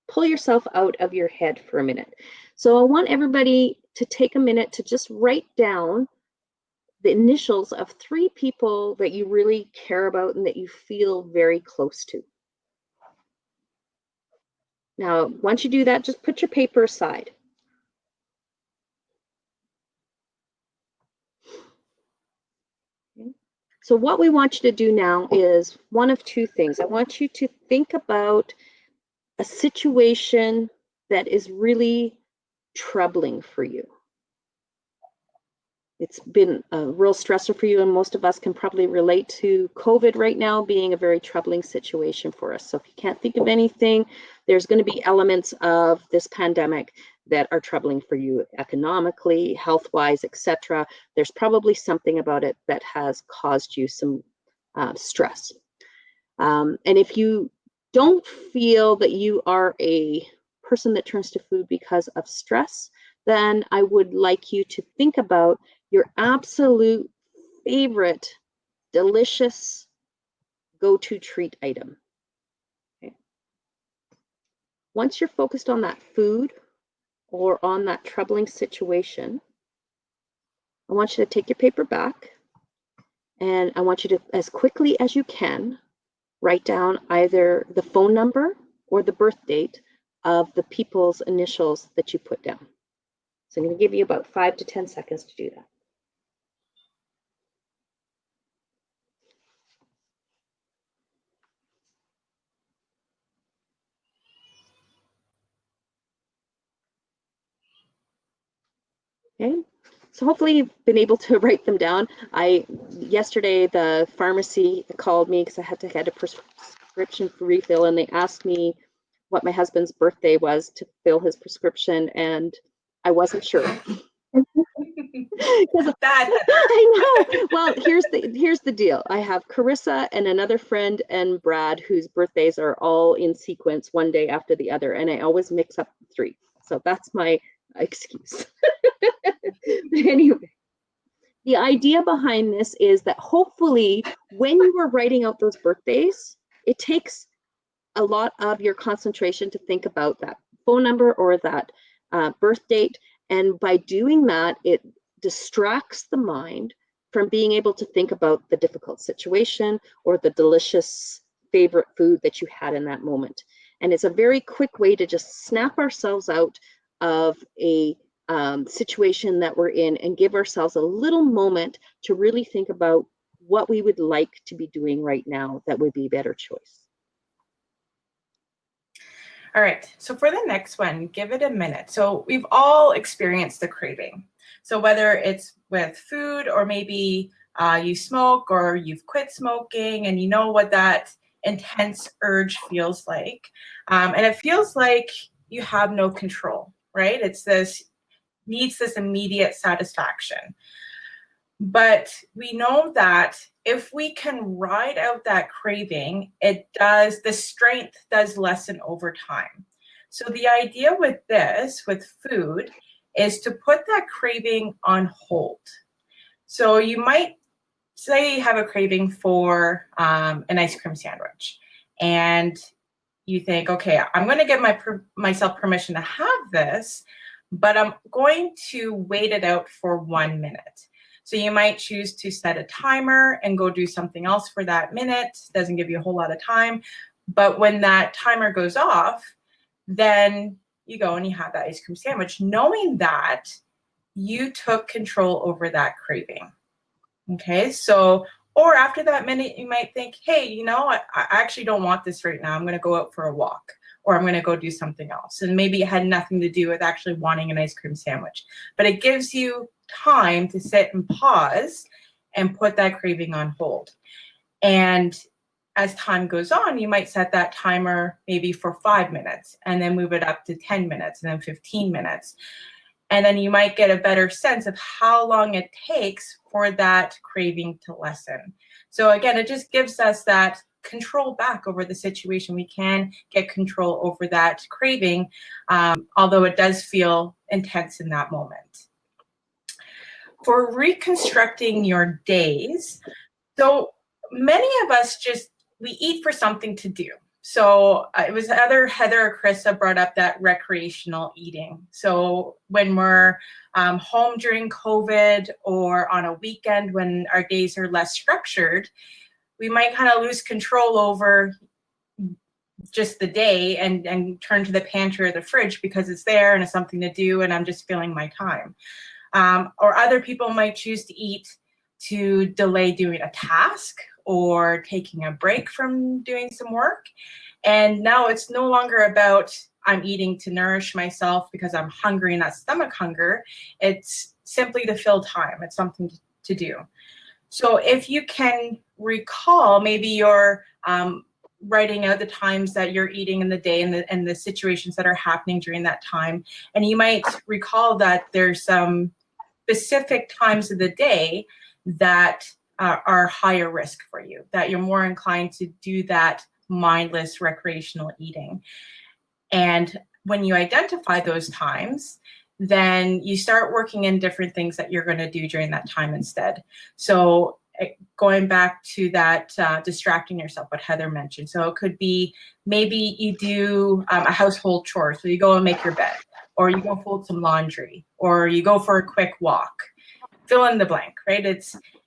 pull yourself out of your head for a minute. So I want everybody to take a minute to just write down the initials of 3 people that you really care about and that you feel very close to. Now, once you do that, just put your paper aside. Okay. So what we want you to do now is one of 2 things. I want you to think about a situation that is really troubling for you. It's been a real stressor for you, and most of us can probably relate to COVID right now being a very troubling situation for us. So if you can't think of anything, there's going to be elements of this pandemic that are troubling for you economically, health-wise, etc. There's probably something about it that has caused you some stress. And if you don't feel that you are a person that turns to food because of stress, then I would like you to think about your absolute favorite delicious go-to treat item. Okay. Once you're focused on that food or on that troubling situation, I want you to take your paper back, and I want you to, as quickly as you can, write down either the phone number or the birth date of the people's initials that you put down. So I'm going to give you about 5 to 10 seconds to do that. Okay, so hopefully you've been able to write them down. Yesterday the pharmacy called me because I had to get a prescription for refill, and they asked me what my husband's birthday was to fill his prescription, and I wasn't sure. I know. Well, here's the deal. I have Carissa and another friend and Brad whose birthdays are all in sequence one day after the other, and I always mix up the 3. So that's my excuse. Anyway, the idea behind this is that hopefully when you are writing out those birthdays, it takes a lot of your concentration to think about that phone number or that birth date. And by doing that, it distracts the mind from being able to think about the difficult situation or the delicious favorite food that you had in that moment. And it's a very quick way to just snap ourselves out of a situation that we're in and give ourselves a little moment to really think about what we would like to be doing right now that would be a better choice. All right, so for the next one, give it a minute. So we've all experienced the craving. So whether it's with food or maybe you smoke or you've quit smoking and you know what that intense urge feels like. And it feels like you have no control, right? It's this, needs this immediate satisfaction. But we know that if we can ride out that craving, the strength does lessen over time. So the idea with this, with food, is to put that craving on hold. So you might say you have a craving for an ice cream sandwich, and you think, okay, I'm going to give myself permission to have this, but I'm going to wait it out for 1 minute. So you might choose to set a timer and go do something else for that minute. Doesn't give you a whole lot of time. But when that timer goes off, then you go and you have that ice cream sandwich, knowing that you took control over that craving. Okay, so, or after that minute, you might think, hey, you know, I actually don't want this right now. I'm going to go out for a walk, or I'm going to go do something else. And maybe it had nothing to do with actually wanting an ice cream sandwich, but it gives you time to sit and pause and put that craving on hold. And as time goes on, you might set that timer maybe for 5 minutes and then move it up to 10 minutes and then 15 minutes. And then you might get a better sense of how long it takes for that craving to lessen. So again, it just gives us that control back over the situation. We can get control over that craving, although it does feel intense in that moment. For reconstructing your days, so many of us we eat for something to do. So it was either Heather or Krista brought up that recreational eating. So when we're home during COVID or on a weekend when our days are less structured, we might kind of lose control over just the day and turn to the pantry or the fridge because it's there and it's something to do and I'm just filling my time. Or other people might choose to eat to delay doing a task or taking a break from doing some work. And now it's no longer about I'm eating to nourish myself because I'm hungry and that's stomach hunger. It's simply to fill time. It's something to do. So if you can recall, maybe you're writing out the times that you're eating in the day and the situations that are happening during that time. And you might recall that there's some specific times of the day that are higher risk for you, that you're more inclined to do that mindless recreational eating. And when you identify those times, then you start working in different things that you're going to do during that time instead. So going back to that distracting yourself, what Heather mentioned. So it could be maybe you do a household chore. So you go and make your bed, or you go fold some laundry, or you go for a quick walk. Fill in the blank, right?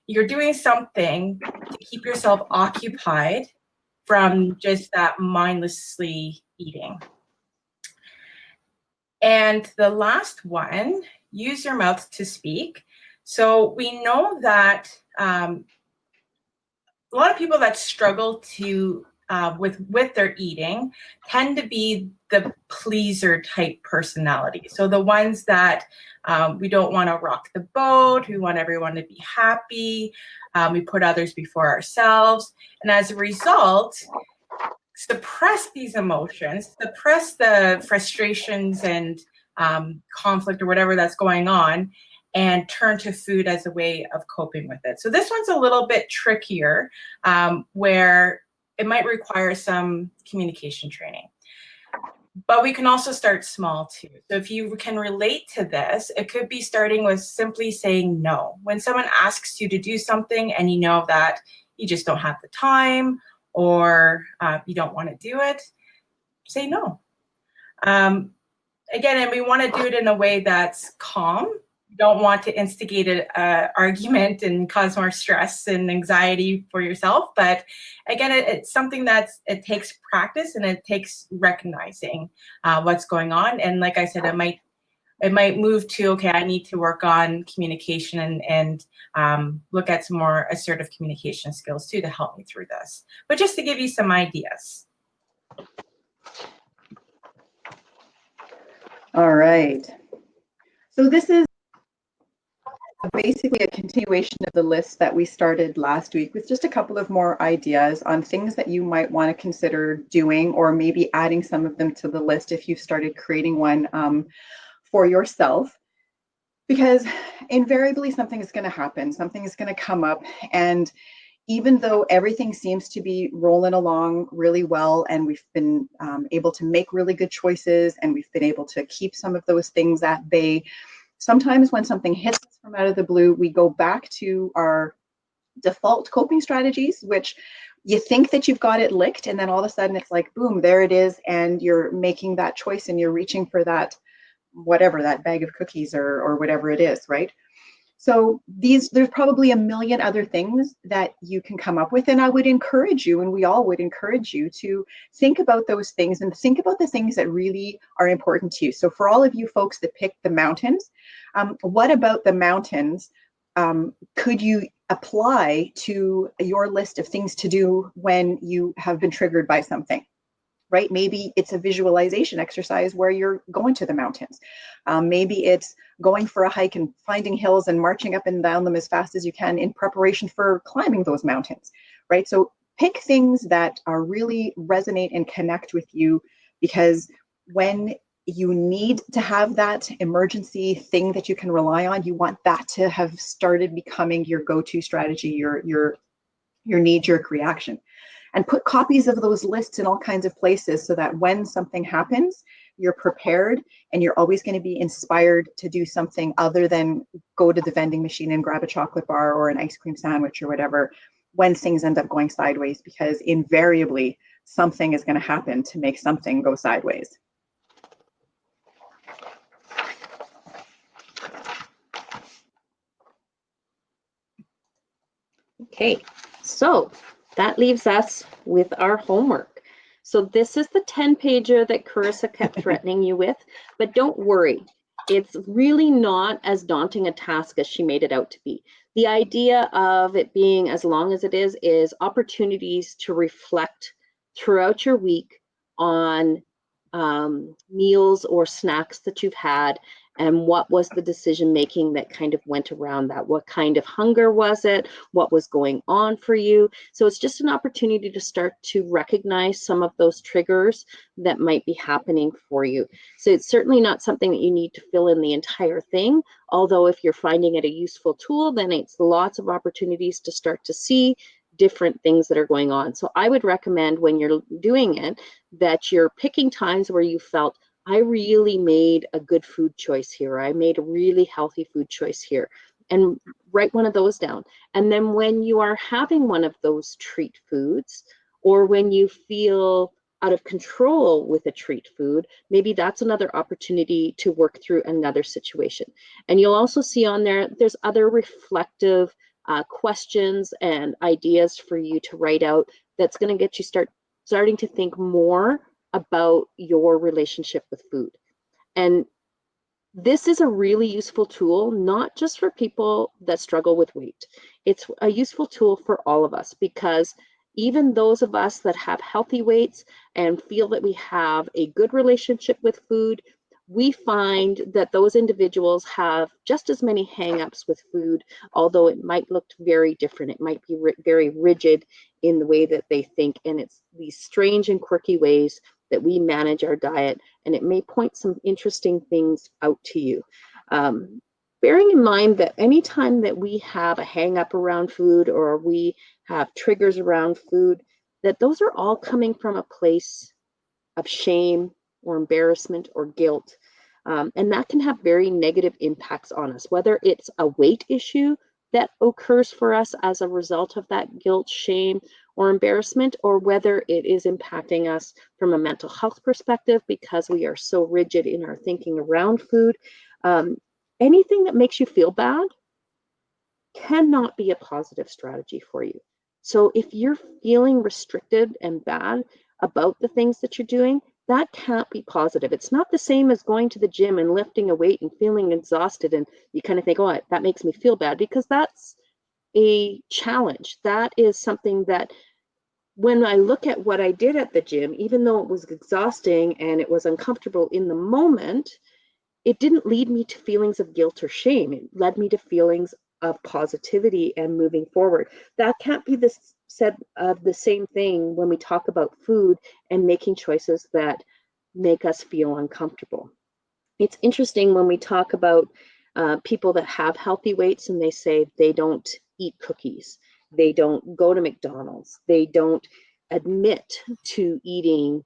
You're doing something to keep yourself occupied from just that mindlessly eating. And the last one, use your mouth to speak. So we know that a lot of people that struggle to with their eating tend to be the pleaser type personality. So the ones that we don't want to rock the boat, we want everyone to be happy, we put others before ourselves, and as a result, suppress these emotions, suppress the frustrations and conflict or whatever that's going on, and turn to food as a way of coping with it. So this one's a little bit trickier, where it might require some communication training. But we can also start small too. So if you can relate to this, it could be starting with simply saying no. When someone asks you to do something and you know that you just don't have the time or you don't want to do it, say no. Again, and we want to do it in a way that's calm You don't want to instigate an argument and cause more stress and anxiety for yourself. But again, it's something it takes practice, and it takes recognizing what's going on. And like I said, it might move to, okay, I need to work on communication and look at some more assertive communication skills too to help me through this. But just to give you some ideas. All right. So this is basically a continuation of the list that we started last week with just a couple of more ideas on things that you might want to consider doing, or maybe adding some of them to the list if you've started creating one for yourself. Because invariably something is going to happen, something is going to come up, and even though everything seems to be rolling along really well, and we've been able to make really good choices, and we've been able to keep some of those things at bay, sometimes when something hits us from out of the blue, we go back to our default coping strategies, which you think that you've got it licked, and then all of a sudden it's like, boom, there it is, and you're making that choice and you're reaching for that, whatever, that bag of cookies or whatever it is, right? So there's probably a million other things that you can come up with, and I would encourage you, and we all would encourage you, to think about those things and think about the things that really are important to you. So for all of you folks that picked the mountains, what about the mountains could you apply to your list of things to do when you have been triggered by something? Right? Maybe it's a visualization exercise where you're going to the mountains. Maybe it's going for a hike and finding hills and marching up and down them as fast as you can in preparation for climbing those mountains, right? So pick things that are really resonate and connect with you, because when you need to have that emergency thing that you can rely on, you want that to have started becoming your go-to strategy, your knee-jerk reaction. And put copies of those lists in all kinds of places so that when something happens, you're prepared, and you're always going to be inspired to do something other than go to the vending machine and grab a chocolate bar or an ice cream sandwich or whatever when things end up going sideways, because invariably something is going to happen to make something go sideways. Okay, so that leaves us with our homework. So this is the 10-pager that Carissa kept threatening you with, but don't worry. It's really not as daunting a task as she made it out to be. The idea of it being as long as it is opportunities to reflect throughout your week on meals or snacks that you've had, and what was the decision making that kind of went around that? What kind of hunger was it? What was going on for you? So it's just an opportunity to start to recognize some of those triggers that might be happening for you. So it's certainly not something that you need to fill in the entire thing, although if you're finding it a useful tool, then it's lots of opportunities to start to see different things that are going on. So I would recommend, when you're doing it, that you're picking times where you felt, I really made a good food choice here. I made a really healthy food choice here. And write one of those down. And then when you are having one of those treat foods, or when you feel out of control with a treat food, maybe that's another opportunity to work through another situation. And you'll also see on there, there's other reflective questions and ideas for you to write out that's going to get you starting to think more about your relationship with food. And this is a really useful tool, not just for people that struggle with weight. It's a useful tool for all of us, because even those of us that have healthy weights and feel that we have a good relationship with food, we find that those individuals have just as many hang-ups with food, although it might look very different. It might be very rigid in the way that they think, and it's these strange and quirky ways that we manage our diet, and it may point some interesting things out to you. Bearing in mind that anytime that we have a hang-up around food, or we have triggers around food, that those are all coming from a place of shame or embarrassment or guilt. And that can have very negative impacts on us, whether it's a weight issue that occurs for us as a result of that guilt, shame, or embarrassment, or whether it is impacting us from a mental health perspective because we are so rigid in our thinking around food. anything that makes you feel bad cannot be a positive strategy for you. So if you're feeling restricted and bad about the things that you're doing, that can't be positive. It's not the same as going to the gym and lifting a weight and feeling exhausted and you kind of think, oh, that makes me feel bad, because that's a challenge. That is something that when I look at what I did at the gym, even though it was exhausting and it was uncomfortable in the moment, it didn't lead me to feelings of guilt or shame. It led me to feelings of positivity and moving forward. That can't be said of the same thing when we talk about food and making choices that make us feel uncomfortable. It's interesting when we talk about people that have healthy weights and they say they don't eat cookies, they don't go to McDonald's, they don't admit to eating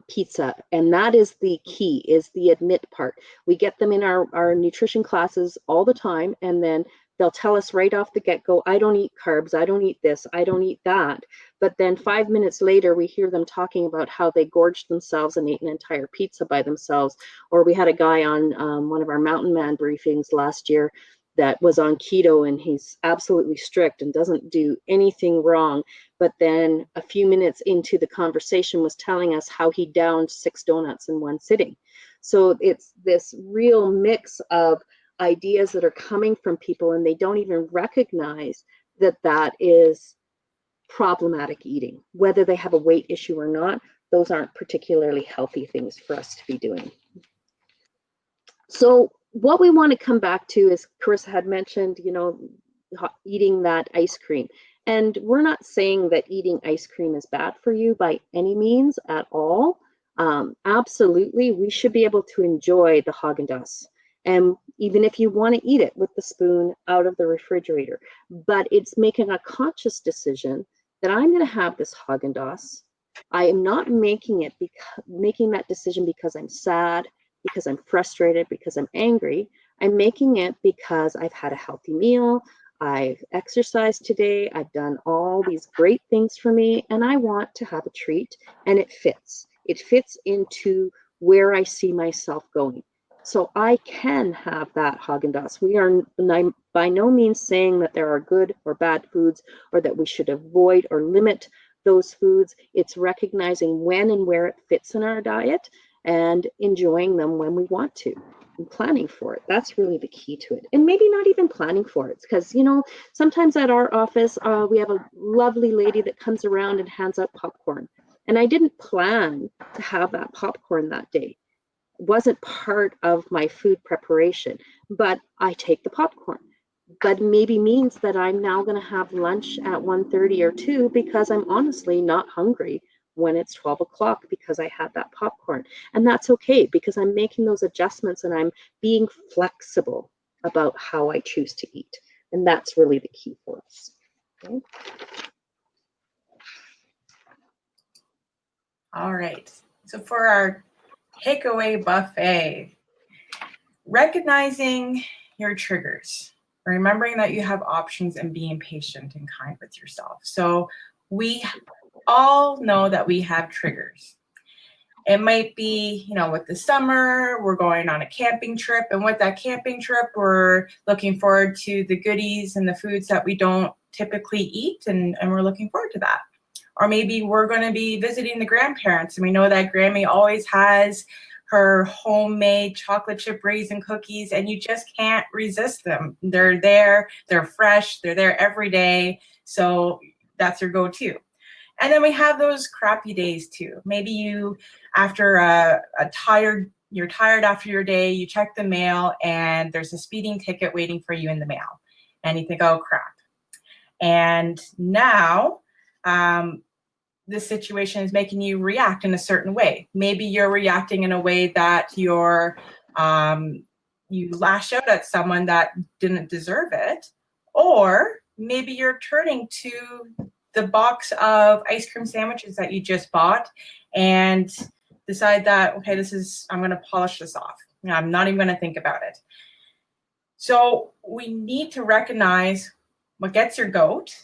pizza. And that is the key, is the admit part. We get them in our nutrition classes all the time, and then they'll tell us right off the get-go, I don't eat carbs, I don't eat this, I don't eat that. But then 5 minutes later, we hear them talking about how they gorged themselves and ate an entire pizza by themselves. Or we had a guy on one of our Mountain Man briefings last year that was on keto, and he's absolutely strict and doesn't do anything wrong. But then a few minutes into the conversation was telling us how he downed 6 donuts in one sitting. So it's this real mix of ideas that are coming from people, and they don't even recognize that that is problematic eating. Whether they have a weight issue or not, those aren't particularly healthy things for us to be doing. So what we want to come back to is, Carissa had mentioned, eating that ice cream. And we're not saying that eating ice cream is bad for you by any means at all. Absolutely, we should be able to enjoy the Haagen-Dazs. And even if you want to eat it with the spoon out of the refrigerator, but it's making a conscious decision that I'm going to have this Haagen-Dazs. I am not making that decision because I'm sad, because I'm frustrated, because I'm angry. I'm making it because I've had a healthy meal, I've exercised today, I've done all these great things for me, and I want to have a treat, and it fits. It fits into where I see myself going. So I can have that Haagen-Dazs. We are by no means saying that there are good or bad foods, or that we should avoid or limit those foods. It's recognizing when and where it fits in our diet and enjoying them when we want to, and planning for it. That's really the key to it. And maybe not even planning for it, because sometimes at our office we have a lovely lady that comes around and hands out popcorn, and I didn't plan to have that popcorn that day. It wasn't part of my food preparation, but I take the popcorn. But maybe means that I'm now going to have lunch at 1:30 or 2 because I'm honestly not hungry when it's 12 o'clock because I had that popcorn. And that's okay, because I'm making those adjustments and I'm being flexible about how I choose to eat. And that's really the key for us. Okay. All right. So for our takeaway buffet, recognizing your triggers, remembering that you have options, and being patient and kind with yourself. So we all know that we have triggers. It might be, with the summer, we're going on a camping trip, and with that camping trip, we're looking forward to the goodies and the foods that we don't typically eat, and we're looking forward to that. Or maybe we're going to be visiting the grandparents, and we know that Grammy always has her homemade chocolate chip raisin cookies, and you just can't resist them. They're there, they're fresh, they're there every day, so that's your go-to. And then we have those crappy days too. Maybe you're tired after your day, you check the mail, and there's a speeding ticket waiting for you in the mail, and you think, oh crap. And now, this situation is making you react in a certain way. Maybe you're reacting in a way that you lash out at someone that didn't deserve it, or maybe you're turning to the box of ice cream sandwiches that you just bought and decide that, okay, I'm going to polish this off. I'm not even going to think about it. So we need to recognize what gets your goat,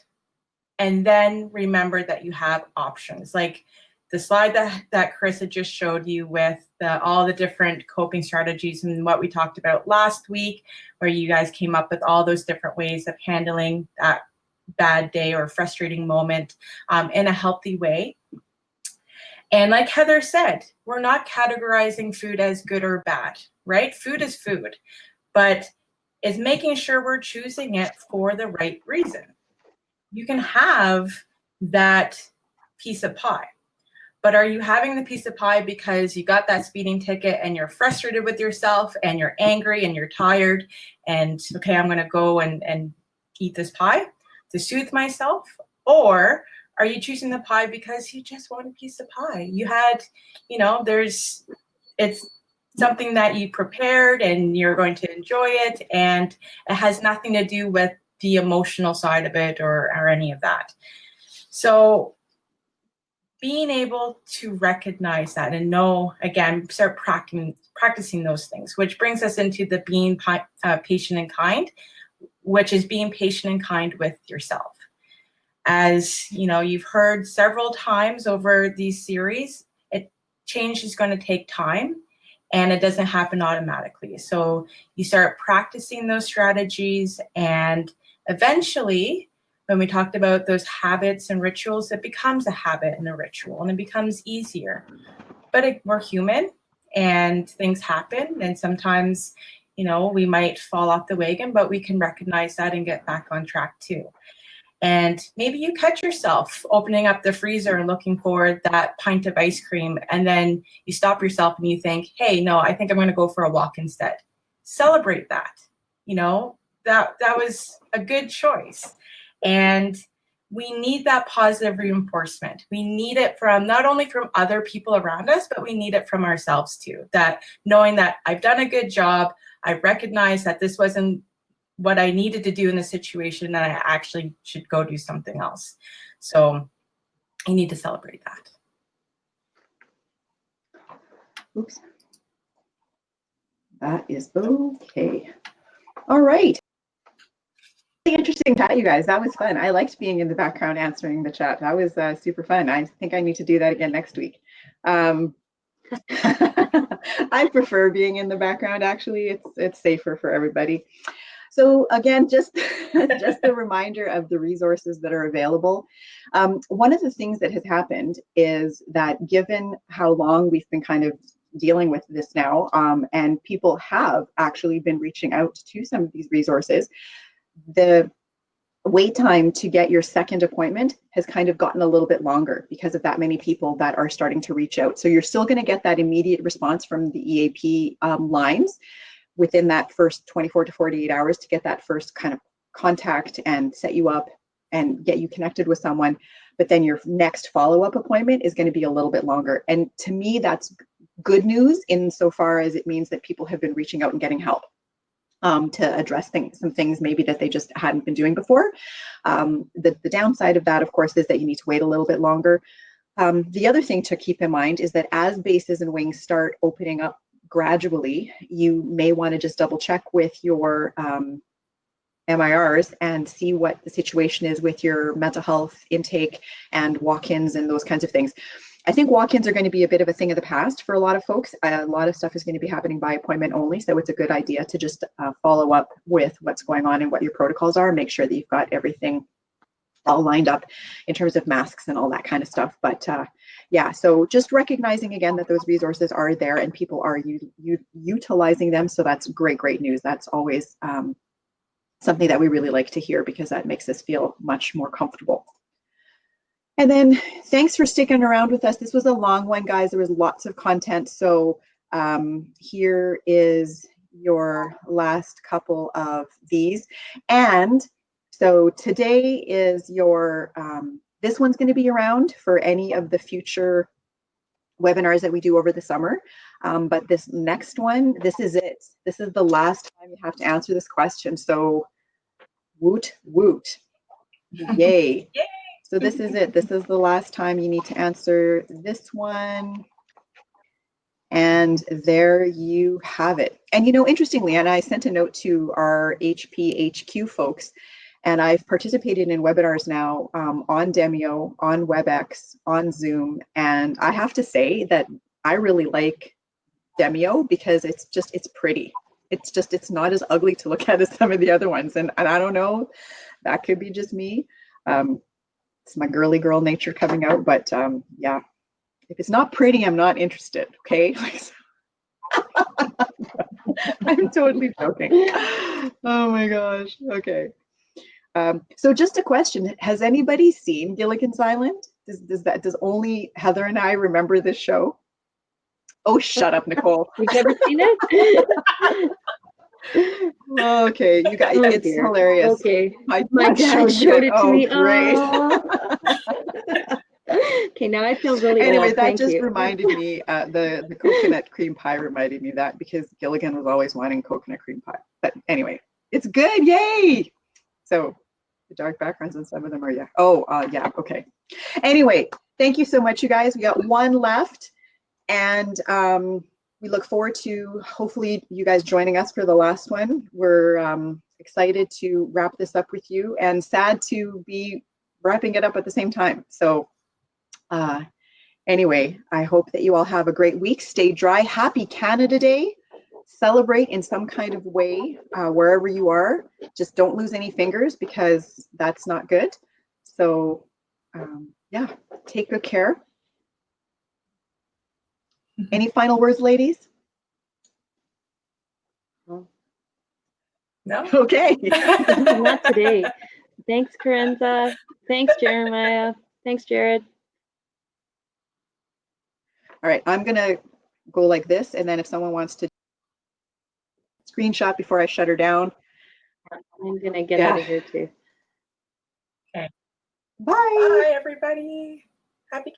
and then remember that you have options. Like the slide that Carissa just showed you with all the different coping strategies and what we talked about last week, where you guys came up with all those different ways of handling that bad day or frustrating moment in a healthy way. And like Heather said, we're not categorizing food as good or bad, right? Food is food, but it's making sure we're choosing it for the right reason. You can have that piece of pie, but are you having the piece of pie because you got that speeding ticket and you're frustrated with yourself and you're angry and you're tired and, okay, I'm going to go and eat this pie to soothe myself? Or are you choosing the pie because you just want a piece of pie? You had, it's something that you prepared and you're going to enjoy it, and it has nothing to do with the emotional side of it or any of that. So being able to recognize that and know, again, start practicing those things, which brings us into the being patient and kind, which is being patient and kind with yourself. As you've heard several times over these series, change is going to take time and it doesn't happen automatically. So you start practicing those strategies, and eventually, when we talked about those habits and rituals, it becomes a habit and a ritual, and it becomes easier. But we're human and things happen, and sometimes, we might fall off the wagon, but we can recognize that and get back on track too. And maybe you catch yourself opening up the freezer and looking for that pint of ice cream, and then you stop yourself and you think, hey, no, I think I'm going to go for a walk instead. Celebrate that. That was a good choice. And we need that positive reinforcement. We need it from not only from other people around us, but we need it from ourselves too. That knowing that I've done a good job, I recognize that this wasn't what I needed to do in the situation, that I actually should go do something else. So you need to celebrate that. Oops. That is okay. All right. Really interesting chat, you guys. That was fun. I liked being in the background answering the chat. That was super fun. I think I need to do that again next week. I prefer being in the background, actually. It's safer for everybody. So again, just a reminder of the resources that are available. One of the things that has happened is that given how long we've been kind of dealing with this now, and people have actually been reaching out to some of these resources, the wait time to get your second appointment has kind of gotten a little bit longer because of that many people that are starting to reach out. So you're still going to get that immediate response from the EAP lines within that first 24 to 48 hours to get that first kind of contact and set you up and get you connected with someone. But then your next follow-up appointment is going to be a little bit longer. And to me, that's good news insofar as it means that people have been reaching out and getting help to address some things maybe that they just hadn't been doing before. The downside of that, of course, is that you need to wait a little bit longer. The other thing to keep in mind is that as bases and wings start opening up gradually, you may want to just double check with your MIRs and see what the situation is with your mental health intake and walk-ins and those kinds of things. I think walk-ins are going to be a bit of a thing of the past for a lot of folks. A lot of stuff is going to be happening by appointment only, so it's a good idea to just follow up with what's going on and what your protocols are. Make sure that you've got everything all lined up in terms of masks and all that kind of stuff. But yeah, so just recognizing again that those resources are there and people are utilizing them. So that's great news. That's always something that we really like to hear, because that makes us feel much more comfortable. And then thanks for sticking around with us. This was a long one, guys. There was lots of content. So here is your last couple of these. And so today is your, this one's going to be around for any of the future webinars that we do over the summer. But this next one, this is it. This is the last time you have to answer this question. So woot, woot. Yay. Yay. So this is it. This is the last time you need to answer this one. And there you have it. And interestingly, and I sent a note to our HPHQ folks, and I've participated in webinars now on Demio, on WebEx, on Zoom. And I have to say that I really like Demio because it's pretty. It's not as ugly to look at as some of the other ones. And I don't know, that could be just me. It's my girly girl nature coming out, but yeah, if it's not pretty, I'm not interested. Okay. I'm totally joking. Oh my gosh. Okay. So just a question: has anybody seen Gilligan's Island? Does only Heather and I remember this show? Oh, shut up, Nicole. You've never seen it? Okay, you guys, Oh, it's dear. hilarious. Okay. My My dad showed it to me. Great. Okay, now I feel really Anyway, old. that Thank just you. reminded me, the coconut cream pie reminded me of that because Gilligan was always wanting coconut cream pie. But anyway, it's good. Yay! So the dark backgrounds on some of them are, yeah. Oh, yeah. Okay. Anyway, thank you so much, you guys. We got one left, and we look forward to hopefully you guys joining us for the last one. We're excited to wrap this up with you, and sad to be wrapping it up at the same time. So anyway, I hope that you all have a great week. Stay dry. Happy Canada Day. Celebrate in some kind of way wherever you are. Just don't lose any fingers because that's not good. So yeah, take good care. Any final words, ladies? No? Okay. Not today. Thanks, Corinza. Thanks, Jeremiah. Thanks, Jared. All right, I'm going to go like this, and then if someone wants to screenshot before I shut her down. I'm going to get out of here too. Okay. Bye. Bye, everybody. Happy